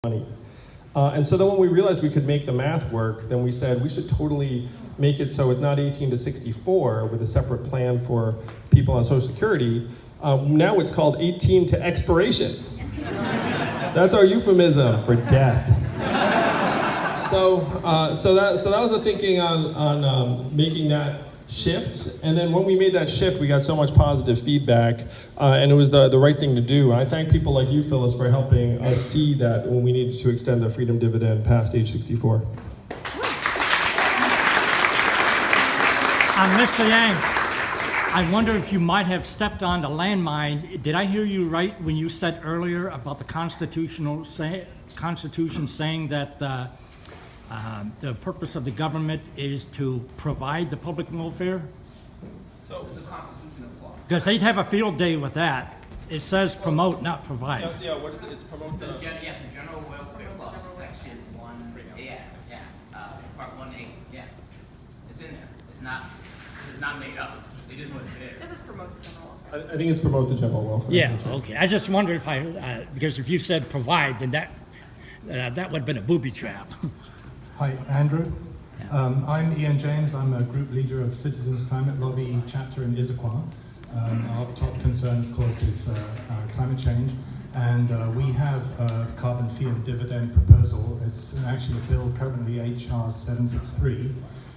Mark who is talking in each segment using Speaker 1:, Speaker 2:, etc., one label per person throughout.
Speaker 1: money. And so then when we realized we could make the math work, then we said we should totally make it so it's not 18 to 64 with a separate plan for people on Social Security. Now it's called 18 to expiration. That's our euphemism for death. So that was the thinking on making that shift. And then when we made that shift, we got so much positive feedback, and it was the right thing to do. And I thank people like you, Phyllis, for helping us see that when we needed to extend the freedom dividend past age 64.
Speaker 2: Mr. Yang, I wonder if you might have stepped on the landmine. Did I hear you right when you said earlier about the Constitution saying that the purpose of the government is to provide the public welfare?
Speaker 3: So the Constitution applies.
Speaker 2: Because they'd have a field day with that. It says promote, not provide.
Speaker 1: Yeah, what is it? It's promote the...
Speaker 3: Yes, the General Welfare Law, Section 1, Part 1A, yeah. It's in there. It's not made up. It is what it's there.
Speaker 4: This is promote the general welfare.
Speaker 1: I think it's promote the general welfare.
Speaker 2: Yeah, okay. I just wondered if because if you said provide, then that would have been a booby trap.
Speaker 5: Hi, Andrew. I'm Ian James. I'm a group leader of Citizens Climate Lobby chapter in Issaquah. Our top concern, of course, is climate change. And we have a carbon fee and dividend proposal. It's actually a bill currently HR 763,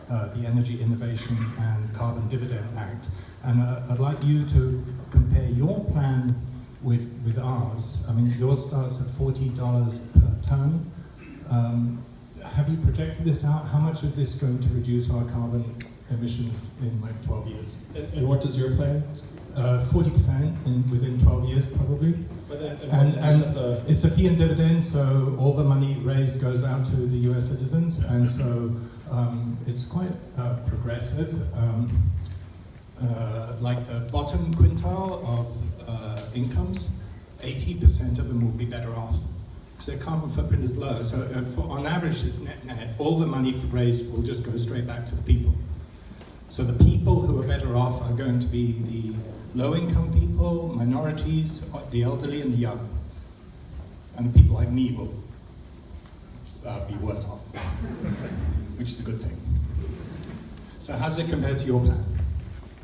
Speaker 5: the Energy Innovation and Carbon Dividend Act. And I'd like you to compare your plan with ours. I mean, yours starts at $40 per ton. Have you projected this out? How much is this going to reduce our carbon emissions in like 12 years?
Speaker 1: And what does your plan?
Speaker 5: 40% within 12 years, probably.
Speaker 1: But then,
Speaker 5: And it's a fee and dividend, so all the money raised goes out to the US citizens, and so it's quite progressive. Like the bottom quintile of incomes, 80% of them will be better off. So their carbon footprint is low. So on average, it's net. All the money raised will just go straight back to the people. So the people who are better off are going to be the low-income people, minorities, the elderly, and the young. And the people like me will be worse off, which is a good thing. So how does it compare to your plan?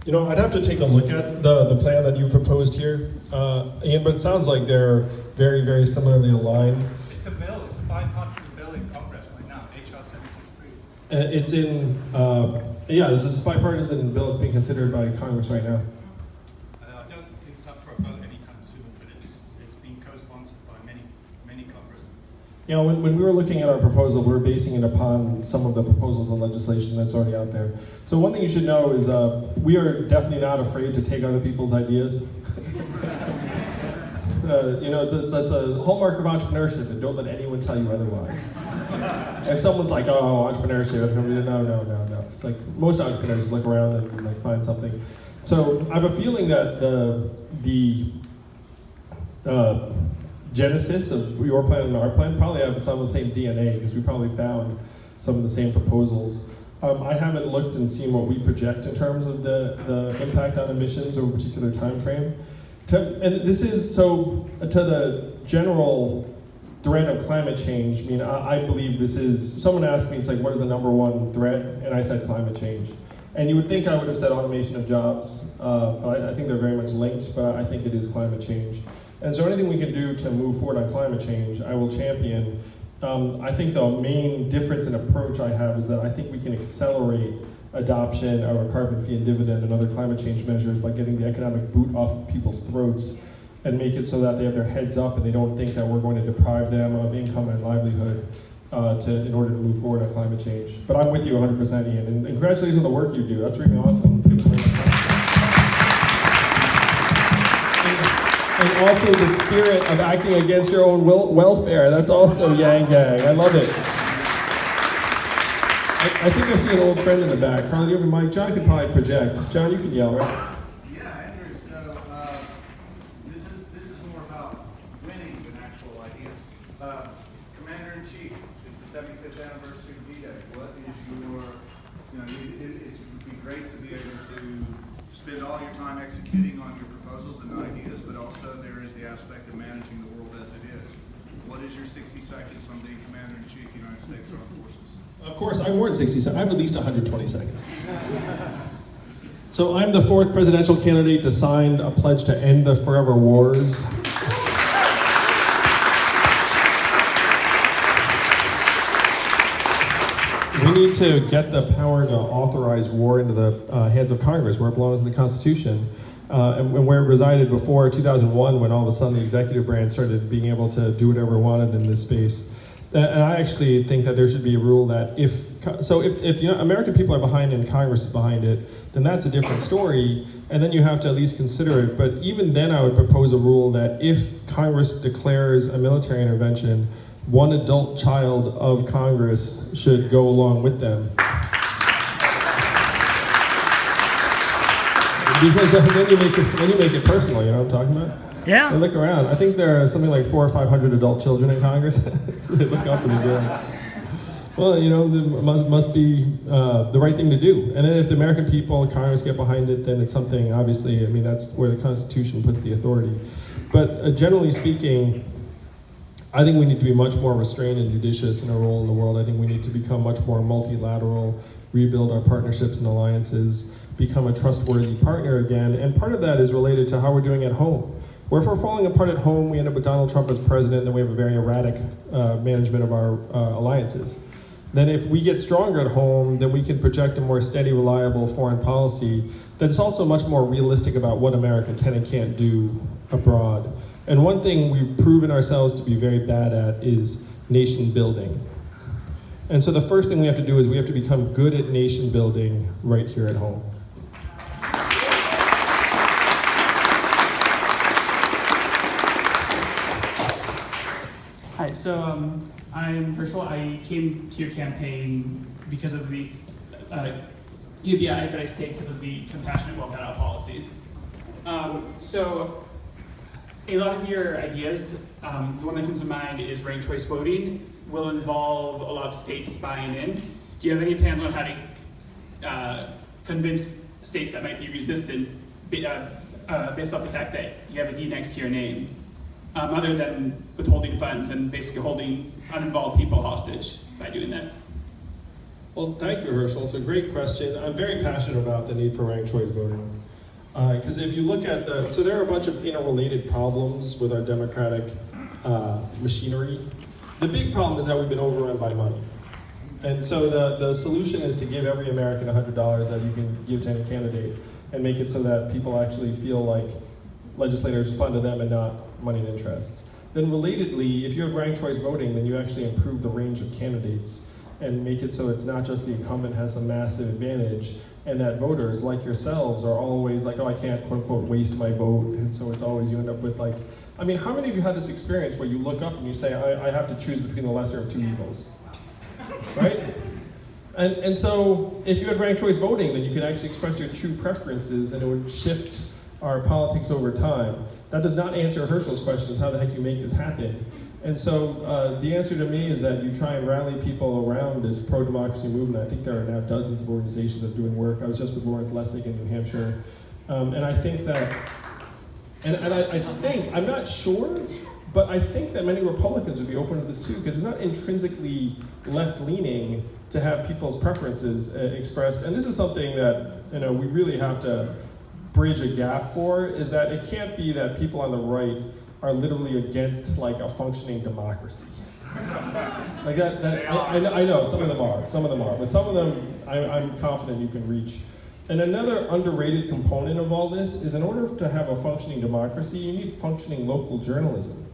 Speaker 1: You know, I'd have to take a look at the plan that you proposed here, Ian, but it sounds like they're very, very similarly aligned.
Speaker 6: It's a bill. It's a bipartisan bill in Congress right now, HR 763.
Speaker 1: It's in, this is a bipartisan bill. It's being considered by Congress right now.
Speaker 6: I don't think it's up for a vote anytime soon, but it's being co-sponsored by many congressmen.
Speaker 1: You know, when we were looking at our proposal, we were basing it upon some of the proposals and legislation that's already out there. So one thing you should know is we are definitely not afraid to take other people's ideas. That's a hallmark of entrepreneurship, and don't let anyone tell you otherwise. If someone's like, oh, entrepreneurship, no. It's like most entrepreneurs look around and like find something. So I have a feeling that the genesis of your plan and our plan probably have some of the same DNA, because we probably found some of the same proposals. I haven't looked and seen what we project in terms of the impact on emissions over a particular time frame. And this is, so to the general threat of climate change, I mean, I believe this is, someone asked me, it's like, what is the #1 threat? And I said climate change. And you would think I would have said automation of jobs, but I think they're very much linked, but I think it is climate change. And so anything we can do to move forward on climate change, I will champion. I think the main difference in approach I have is that I think we can accelerate adoption of a carbon fee and dividend and other climate change measures by getting the economic boot off of people's throats and make it so that they have their heads up and they don't think that we're going to deprive them of income and livelihood in order to move forward on climate change. But I'm with you 100%, Ian, and congratulations on the work you do. That's really awesome. It's good to And also the spirit of acting against your own welfare. That's also yang gang. I love it. I think I see an old friend in the back. Carly, over Mike. John could probably project. John, you can yell, right?
Speaker 7: Yeah, Andrew. So this is more about winning than actual ideas. Commander in Chief, it's the 75th anniversary of D-Day. What is your, it would be great to be able to spend all your time executing on your proposals and ideas, but also there is the aspect of managing the world as it is. what is your 60 seconds on being Commander-in-Chief, United States Armed Forces?
Speaker 1: Of course, I more than 60 seconds. I have at least 120 seconds. So I'm the 4th presidential candidate to sign a pledge to end the forever wars. We need to get the power to authorize war into the hands of Congress, where it belongs in the Constitution, and where it resided before 2001, when all of a sudden the executive branch started being able to do whatever it wanted in this space. And I actually think that there should be a rule that if the American people are behind and Congress is behind it, then that's a different story, and then you have to at least consider it. But even then I would propose a rule that if Congress declares a military intervention, one adult child of Congress should go along with them. Because then you make it personal, you know what I'm talking about?
Speaker 2: Yeah.
Speaker 1: They look around. I think there are something like 400 or 500 adult children in Congress. So they look up and they go, well, you know, it must be the right thing to do. And then if the American people and Congress get behind it, then it's something, obviously, I mean, that's where the Constitution puts the authority. But generally speaking, I think we need to be much more restrained and judicious in our role in the world. I think we need to become much more multilateral, rebuild our partnerships and alliances, become a trustworthy partner again. And part of that is related to how we're doing at home. Where if we're falling apart at home, we end up with Donald Trump as president, then we have a very erratic management of our alliances. Then if we get stronger at home, then we can project a more steady, reliable foreign policy that's also much more realistic about what America can and can't do abroad. And one thing we've proven ourselves to be very bad at is nation building. And so the first thing we have to do is we have to become good at nation building right here at home.
Speaker 4: Hi, so I'm Herschel. I came to your campaign because of the UBI, but I stayed because of the compassionate wealth out policies. So a lot of your ideas, the one that comes to mind is ranked choice voting, will involve a lot of states buying in. Do you have any plans on how to convince states that might be resistant based off the fact that you have a D next to your name? Other than withholding funds and basically holding uninvolved people hostage by doing that?
Speaker 1: Well, thank you, Herschel. It's a great question. I'm very passionate about the need for ranked choice voting. Because if you look at so there are a bunch of interrelated problems with our democratic machinery. The big problem is that we've been overrun by money. And so the solution is to give every American $100 that you can give to any candidate and make it so that people actually feel like legislators fund to them and not moneyed interests. Then relatedly, if you have ranked choice voting, then you actually improve the range of candidates and make it so it's not just the incumbent has a massive advantage, and that voters like yourselves are always like, oh, I can't quote unquote waste my vote, and so it's always, you end up with like, I mean, how many of you had this experience where you look up and you say, I have to choose between the lesser of two evils, right? And so if you had ranked choice voting, then you could actually express your true preferences and it would shift our politics over time. That does not answer Herschel's question, is how the heck you make this happen? And so the answer to me is that you try and rally people around this pro-democracy movement. I think there are now dozens of organizations that are doing work. I was just with Lawrence Lessig in New Hampshire. And I think that, I'm not sure, but I think that many Republicans would be open to this too, because it's not intrinsically left-leaning to have people's preferences expressed. And this is something that we really have to bridge a gap for, is that it can't be that people on the right are literally against like a functioning democracy. Like that I know some of them are, but some of them I'm confident you can reach. And another underrated component of all this is in order to have a functioning democracy, you need functioning local journalism.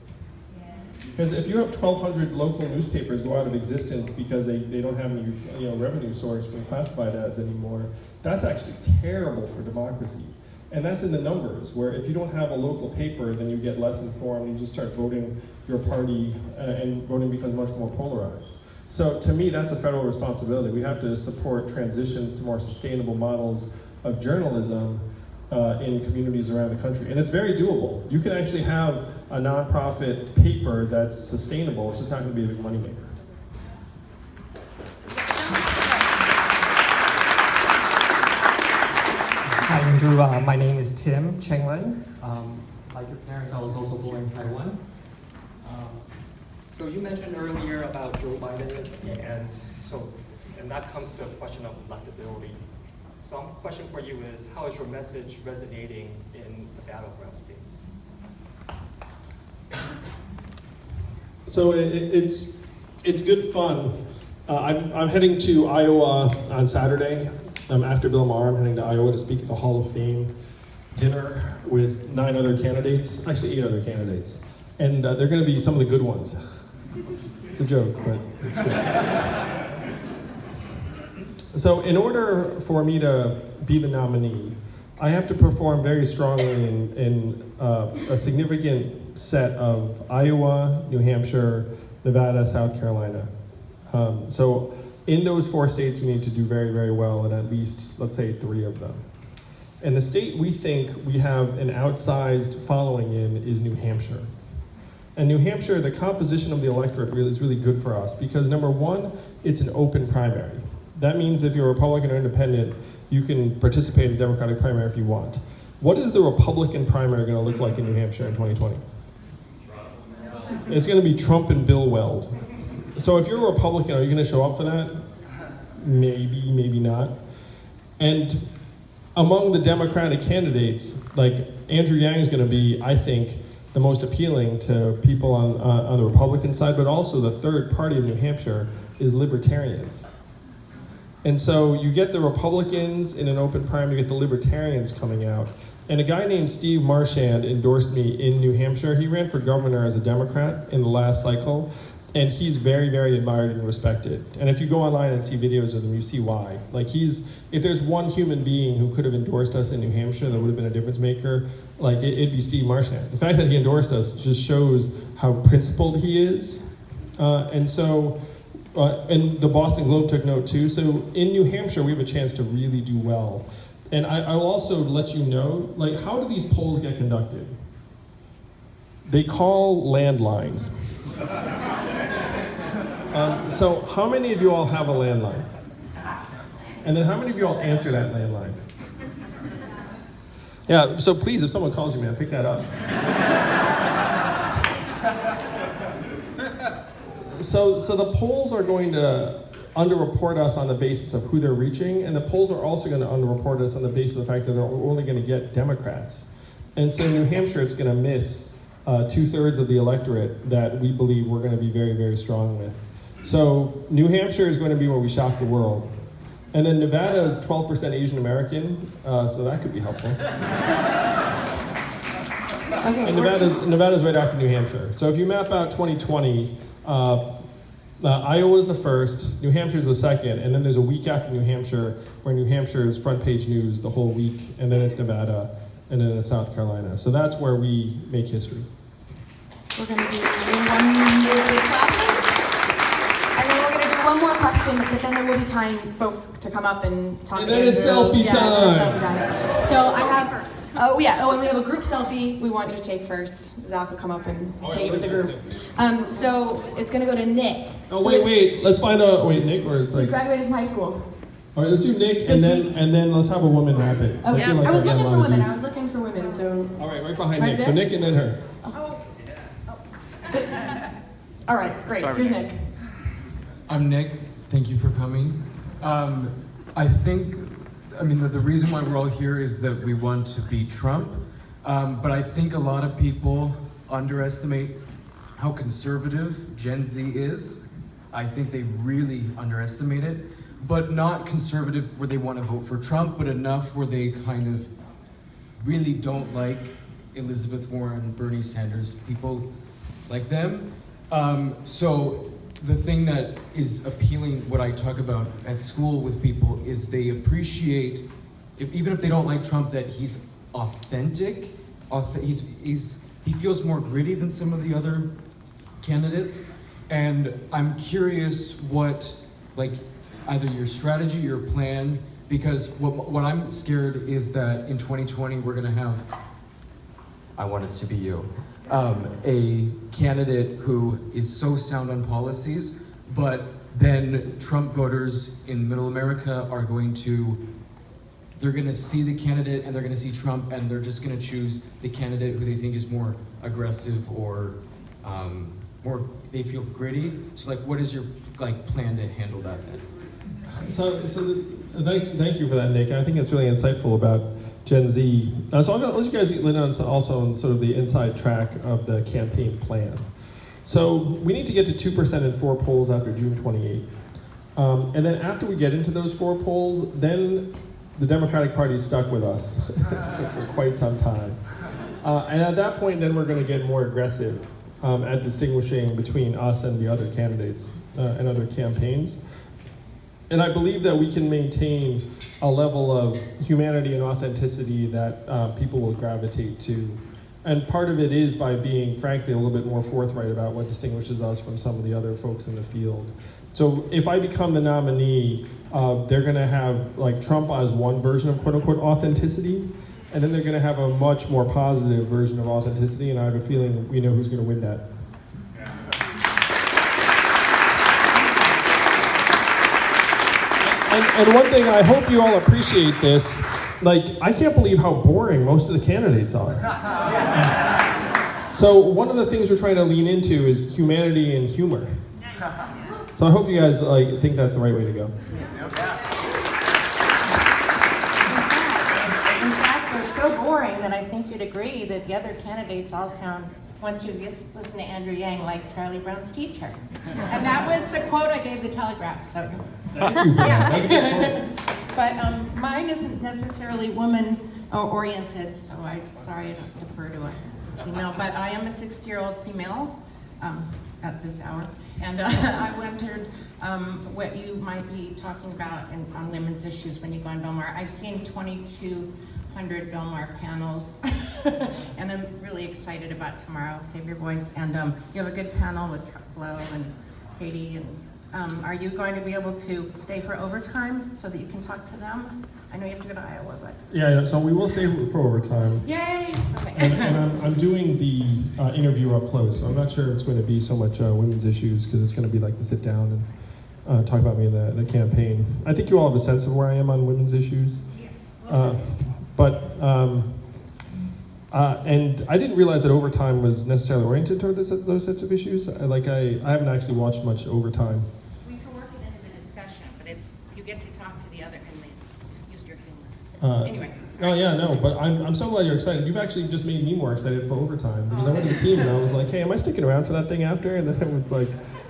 Speaker 1: Because if you have 1,200 local newspapers go out of existence because they don't have any revenue source from classified ads anymore, that's actually terrible for democracy. And that's in the numbers, where if you don't have a local paper, then you get less informed, you just start voting your party, and voting becomes much more polarized. So to me, that's a federal responsibility. We have to support transitions to more sustainable models of journalism in communities around the country. And it's very doable. You can actually have a nonprofit paper that's sustainable, it's just not gonna be a big moneymaker.
Speaker 8: Hi, Andrew. My name is Tim Chenglin. Like your parents, I was also born in Taiwan. So you mentioned earlier about Joe Biden, and that comes to a question of electability. So my question for you is, how is your message resonating in the battleground states?
Speaker 1: So it's good fun. I'm heading to Iowa on Saturday. After Bill Maher, I'm heading to Iowa to speak at the Hall of Fame dinner with 9 other candidates, actually 8 other candidates. And they're going to be some of the good ones. It's a joke, but it's good. So in order for me to be the nominee, I have to perform very strongly in a significant set of Iowa, New Hampshire, Nevada, South Carolina. So in those 4 states, we need to do very, very well in at least, let's say, 3 of them. And the state we think we have an outsized following in is New Hampshire. And New Hampshire, the composition of the electorate is really good for us because number one, it's an open primary. That means if you're a Republican or Independent, you can participate in a Democratic primary if you want. What is the Republican primary going to look like in New Hampshire in 2020? It's going to be Trump and Bill Weld. So if you're a Republican, are you going to show up for that? Maybe, maybe not. And among the Democratic candidates, like Andrew Yang is going to be, I think, the most appealing to people on the Republican side, but also the third party of New Hampshire is libertarians. And so you get the Republicans in an open primary, you get the libertarians coming out. And a guy named Steve Marchand endorsed me in New Hampshire. He ran for governor as a Democrat in the last cycle, and he's very, very admired and respected. And if you go online and see videos of him, you see why. Like if there's one human being who could have endorsed us in New Hampshire that would have been a difference maker, like it'd be Steve Marchand. The fact that he endorsed us just shows how principled he is. And the Boston Globe took note too. So in New Hampshire, we have a chance to really do well. And I will also let you know, like, how do these polls get conducted? They call landlines. So how many of you all have a landline? And then how many of you all answer that landline? Yeah, so please, if someone calls you, man, pick that up. So the polls are going to underreport us on the basis of who they're reaching, and the polls are also going to underreport us on the basis of the fact that they're only going to get Democrats. And so in New Hampshire, it's going to miss 2/3 of the electorate that we believe we're going to be very, very strong with. So New Hampshire is going to be where we shock the world. And then Nevada is 12% Asian American, so that could be helpful.
Speaker 9: Okay,
Speaker 1: And Nevada's right after New Hampshire. So if you map out 2020, Iowa's the first, New Hampshire's the second, and then there's a week after New Hampshire where New Hampshire is front page news the whole week, and then it's Nevada, and then it's South Carolina. So that's where we make history.
Speaker 9: we're going to do one more clapping, and then we're going to do one more question, but then there will be time, folks, to come up and talk
Speaker 1: And
Speaker 9: to
Speaker 1: then it's
Speaker 9: Andrew.
Speaker 1: selfie
Speaker 9: Yeah,
Speaker 1: time.
Speaker 9: selfie time. So I have, oh yeah, oh, and we have a group selfie we want you to take first. Zach will come up and take it with the group. So it's going to go to Nick.
Speaker 1: Oh, wait, let's find out, Nick, or it's
Speaker 9: Who's
Speaker 1: like,
Speaker 9: graduated from high school.
Speaker 1: all right, let's do Nick, and then let's have a woman wrap it.
Speaker 9: Oh,
Speaker 1: I feel like
Speaker 9: I was
Speaker 1: I've got a
Speaker 9: looking
Speaker 1: lot
Speaker 9: for
Speaker 1: of
Speaker 9: women.
Speaker 1: dudes.
Speaker 9: I was looking for women. So
Speaker 1: All right, right behind
Speaker 9: Right
Speaker 1: Nick. So
Speaker 9: there?
Speaker 1: Nick and then her.
Speaker 9: all right, great. Here's Nick.
Speaker 10: I'm Nick. Thank you for coming. I think, the reason why we're all here is that we want to beat Trump, but I think a lot of people underestimate how conservative Gen Z is. I think they really underestimate it, but not conservative where they want to vote for Trump, but enough where they kind of really don't like Elizabeth Warren, Bernie Sanders, people like them. So the thing that is appealing, what I talk about at school with people, is they appreciate, even if they don't like Trump, that he's authentic. He feels more gritty than some of the other candidates. And I'm curious what, either your strategy, your plan, because what I'm scared is that in 2020 we're gonna have, I want it to be you, a candidate who is so sound on policies, but then Trump voters in middle America are they're gonna see the candidate and they're gonna see Trump and they're just gonna choose the candidate who they think is more aggressive or they feel gritty. So like, what is your like plan to handle that then?
Speaker 1: Thank you for that, Nick. I think it's really insightful about Gen Z. So I'm going to let you guys lean on also on sort of the inside track of the campaign plan. So we need to get to 2% in 4 polls after June 28. And then after we get into those 4 polls, then the Democratic Party is stuck with us for quite some time. And at that point, then we're going to get more aggressive at distinguishing between us and the other candidates and other campaigns. And I believe that we can maintain a level of humanity and authenticity that people will gravitate to. And part of it is by being, frankly, a little bit more forthright about what distinguishes us from some of the other folks in the field. So if I become the nominee, they're gonna have, like, Trump as one version of quote-unquote authenticity, and then they're gonna have a much more positive version of authenticity, and I have a feeling we know who's gonna win that. And one thing, I hope you all appreciate this, like, I can't believe how boring most of the candidates are. So one of the things we're trying to lean into is humanity and humor. So I hope you guys think that's the right way to go.
Speaker 11: In fact, they're so boring that I think you'd agree that the other candidates all sound, once you just listen to Andrew Yang, like Charlie Brown's teacher. And that was the quote I gave the Telegraph. So.
Speaker 1: Thank you for that. That's a good quote.
Speaker 11: But mine isn't necessarily woman-oriented, so I'm sorry I don't defer to a female. But I am a 60-year-old female at this hour. And I wondered what you might be talking about on women's issues when you go on Belmar. I've seen 2,200 Belmar panels, and I'm really excited about tomorrow, Save Your Voice. And you have a good panel with Chuck Blow and Katie. And are you going to be able to stay for overtime so that you can talk to them? I know you have to go to Iowa, but...
Speaker 1: Yeah, so we will stay for overtime.
Speaker 11: Yay! Okay.
Speaker 1: And I'm doing the interview up close, so I'm not sure it's going to be so much women's issues, because it's going to be like the sit down and talk about me in the campaign. I think you all have a sense of where I am on women's issues. And I didn't realize that overtime was necessarily oriented toward those sets of issues. I haven't actually watched much overtime.
Speaker 11: We can work it into the discussion, but you get to talk to the other and they use your humor. Anyway.
Speaker 1: Oh yeah, no, but I'm so glad you're excited. You've actually just made me more excited for overtime, because I went to the team and I was like, hey, am I sticking around for that thing after? And then everyone's like,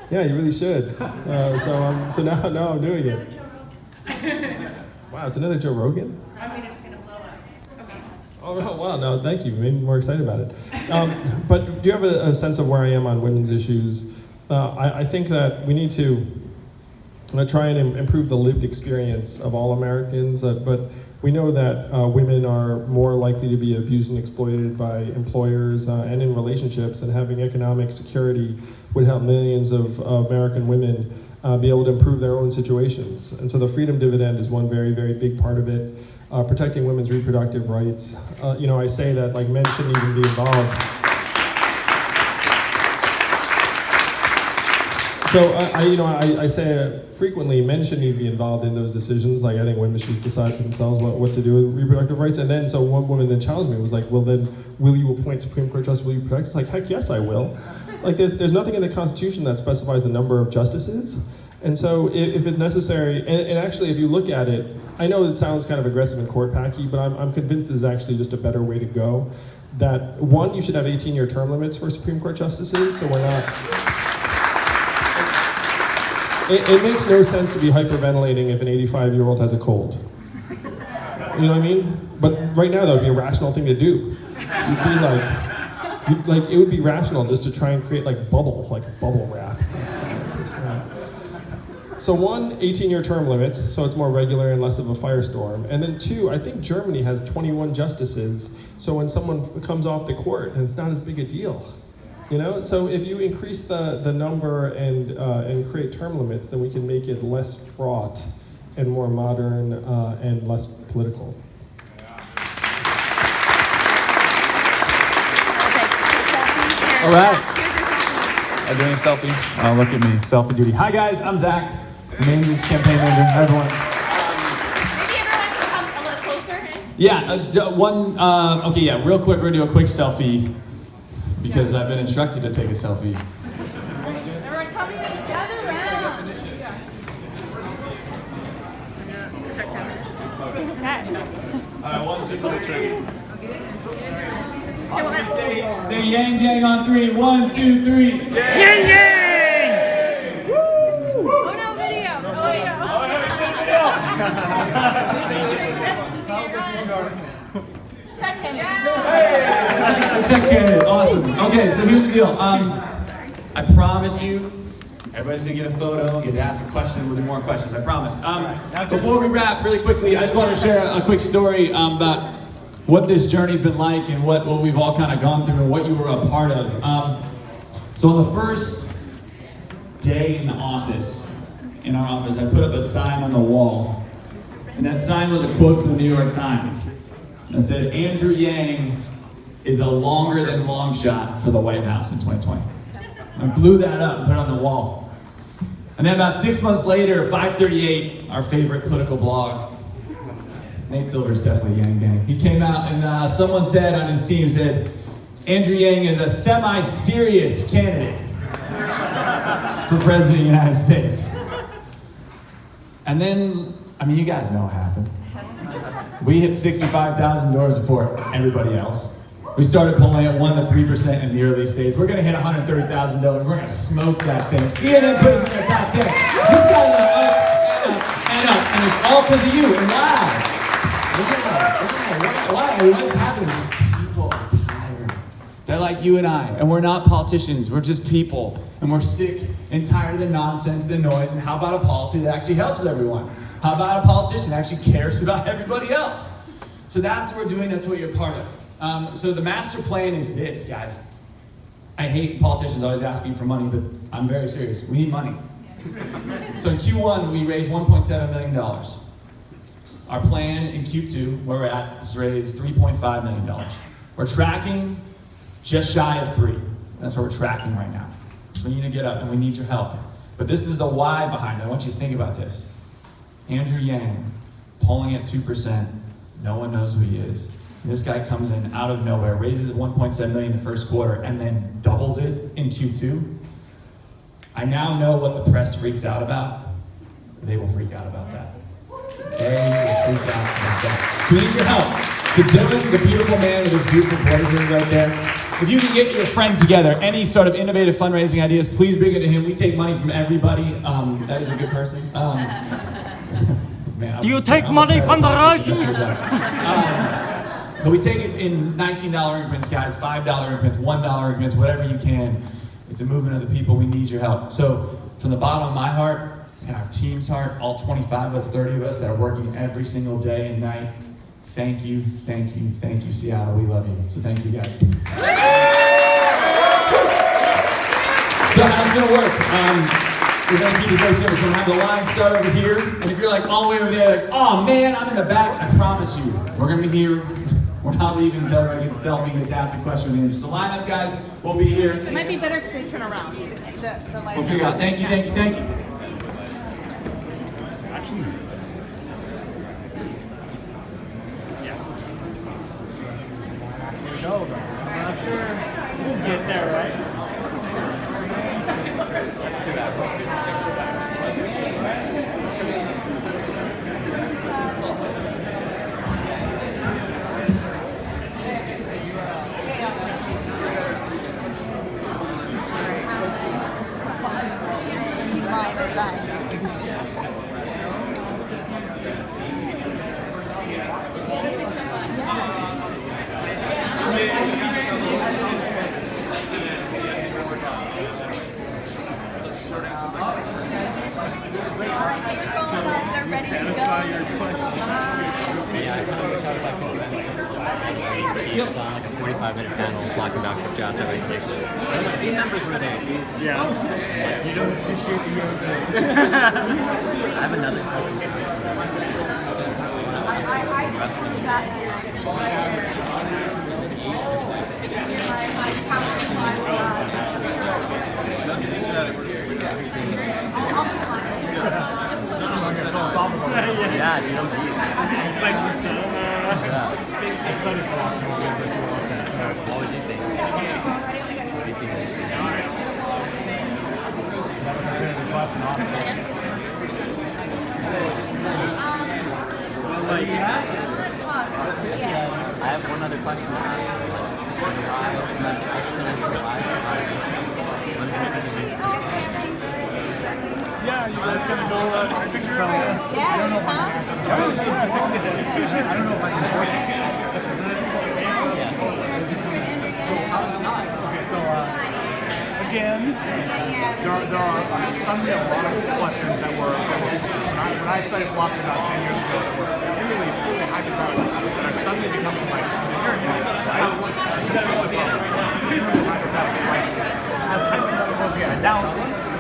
Speaker 1: yeah, you really should. So now I'm doing it. Wow, it's another Joe Rogan?
Speaker 11: I mean, it's going to blow up. Okay.
Speaker 1: Oh, wow, no, thank you. You made me more excited about it. But do you have a sense of where I am on women's issues? I think that we need to try and improve the lived experience of all Americans, but we know that women are more likely to be abused and exploited by employers and in relationships, and having economic security would help millions of American women be able to improve their own situations. And so the freedom dividend is one very, very big part of it. Protecting women's reproductive rights. I say that men shouldn't even be involved. So I say frequently men shouldn't even be involved in those decisions. I think women should decide for themselves what to do with reproductive rights. And then so one woman then challenged me, was like, well then, will you appoint Supreme Court justice, will you protect? It's like, heck yes I will. There's nothing in the Constitution that specifies the number of justices. And so if it's necessary, and actually if you look at it, I know it sounds kind of aggressive and court packy, but I'm convinced this is actually just a better way to go. That one, you should have 18-year term limits for Supreme Court justices, so we're not... It makes no sense to be hyperventilating if an 85-year-old has a cold. You know what I mean? But right now that would be a rational thing to do. It would be rational just to try and create bubble wrap. So one, 18-year term limits, so it's more regular and less of a firestorm. And then two, I think Germany has 21 justices, so when someone comes off the court, then it's not as big a deal. So if you increase the number and create term limits, then we can make it less fraught and more modern and less political.
Speaker 12: All right. Are doing a selfie? Oh, look at me, selfie duty. Hi guys, I'm Zach, main news campaign manager. Hi everyone.
Speaker 13: Maybe everyone can come a little closer.
Speaker 12: Yeah, okay, yeah, real quick, we're gonna do a quick selfie because I've been instructed to take a selfie. right, 1, 2, 3. Say Yang Gang on 3. 1, 2, 3. Yang Gang! Woo!
Speaker 13: Oh no, video. Oh yeah.
Speaker 9: Tech candidate.
Speaker 12: Tech candidate, awesome. Okay, so here's the deal. I promise you, everybody's gonna get a photo, get to ask a question, we'll do more questions, I promise. Before we wrap, really quickly, I just want to share a quick story about what this journey's been like and what we've all kind of gone through and what you were a part of. So on the first day in our office, I put up a sign on the wall, and that sign was a quote from the New York Times. It said, Andrew Yang is a longer than long shot for the White House in 2020. I blew that up and put it on the wall. And then about 6 months later, 538, our favorite political blog, Nate Silver's definitely Yang Gang. He came out and someone said on his team, said, Andrew Yang is a semi-serious candidate for president of the United States. And then, I mean, you guys know what happened. We hit 65,000 door support, everybody else. We started polling at 1 to 3% in the early states. We're gonna hit 130,000 dollars. We're gonna smoke that thing. CNN put us in their top 10. This guy's up, and it's all because of you. And why? What's happening? People are tired. They're like you and I, and we're not politicians. We're just people, and we're sick and tired of the nonsense, the noise. And how about a policy that actually helps everyone? How about a politician that actually cares about everybody else? So that's what we're doing. That's what you're part of. So the master plan is this, guys. I hate politicians always asking for money, but I'm very serious. We need money. So in Q1, we raised $1.7 million. Our plan in Q2, where we're at, is to raise $3.5 million. We're tracking just shy of 3. That's where we're tracking right now. So we need to get up, and we need your help. But this is the why behind it. I want you to think about this. Andrew Yang, polling at 2%. No one knows who he is. This guy comes in out of nowhere, raises 1.7 million in the first quarter, and then doubles it in Q2. I now know what the press freaks out about. They will freak out about that. They will freak out about that. So we need your help. So Dylan, the beautiful man with his beautiful blazer right there, if you can get your friends together, any sort of innovative fundraising ideas, please bring it to him. We take money from everybody. That is a good person. Man,
Speaker 2: Do you take money from the Russians?
Speaker 12: But we take it in $19 increments, guys, $5 increments, $1 increments, whatever you can. It's a movement of the people. We need your help. So from the bottom of my heart and our team's heart, all 25 of us, 30 of us that are working every single day and night, thank you, thank you, thank you, Seattle. We love you. So thank you, guys. So how's it going to work? We're going to keep this very simple. So we're going to have the line start over here. And if you're like all the way over there, like, oh man, I'm in the back, I promise you, we're going to be here. We're not leaving until everybody gets a selfie, gets asked a question with Andrew. So line up, guys. We'll be here.
Speaker 13: It might be better if they turn around. The lights.
Speaker 12: We'll figure out. Thank you, thank you, thank you.
Speaker 2: Here we go. I'm not sure we'll get there, right? Let's do that.
Speaker 14: On like a 45-minute panel talking about just everything. My team members were there.
Speaker 2: Yeah. You don't appreciate the yoga.
Speaker 14: I have another question. Yeah, dude, I'm cheating.
Speaker 2: It's like,
Speaker 14: Yeah. What would you think? What do you think of this?
Speaker 9: Like,
Speaker 14: I have one other question.
Speaker 6: Yeah, you guys gonna go take pictures?
Speaker 13: Yeah, I don't know if I
Speaker 6: don't know if I can afford it. Okay, so again, there are suddenly a lot of questions that were when I studied philosophy about 10 years ago that were really hypothetical that are suddenly becoming like inherent, right? You gotta know what the hypothetical, like as hypotheticals get now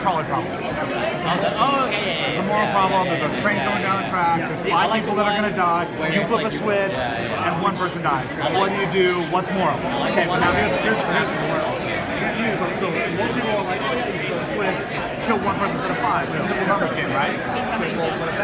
Speaker 6: trolley problem.
Speaker 14: Okay.
Speaker 6: The moral problem, there's a train going down the track, there's 5 people that are going to die, you flip a switch, and 1 person dies. What do you do? What's moral? Okay, but now here's the moral. So most people are like, oh yeah, you flip a switch, kill 1 person instead of 5. It's a simple numbers game, right? Okay, well, but if that